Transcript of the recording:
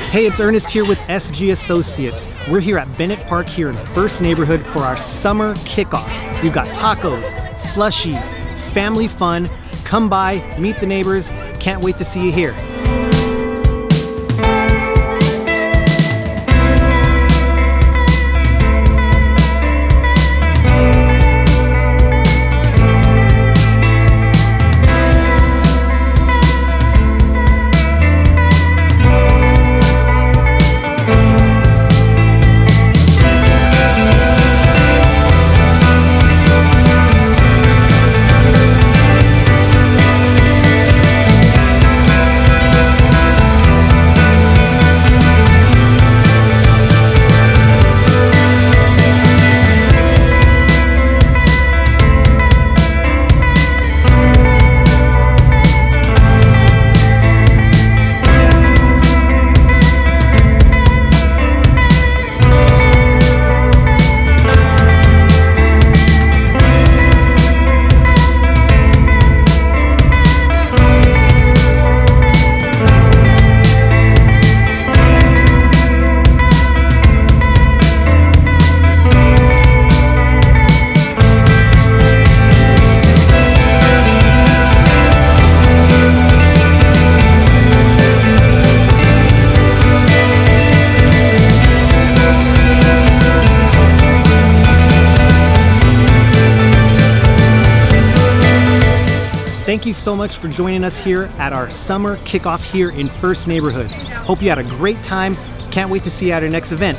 Hey, it's Ernest here with SG Associates. We're here at Bennett Park here in First Neighborhood for our summer kickoff. We've got tacos, slushies, family fun. Come by, meet the neighbors. Can't wait to see you here. Thank you so much for joining us here at our summer kickoff here in First Neighborhood. Hope you had a great time. Can't wait to see you at our next event.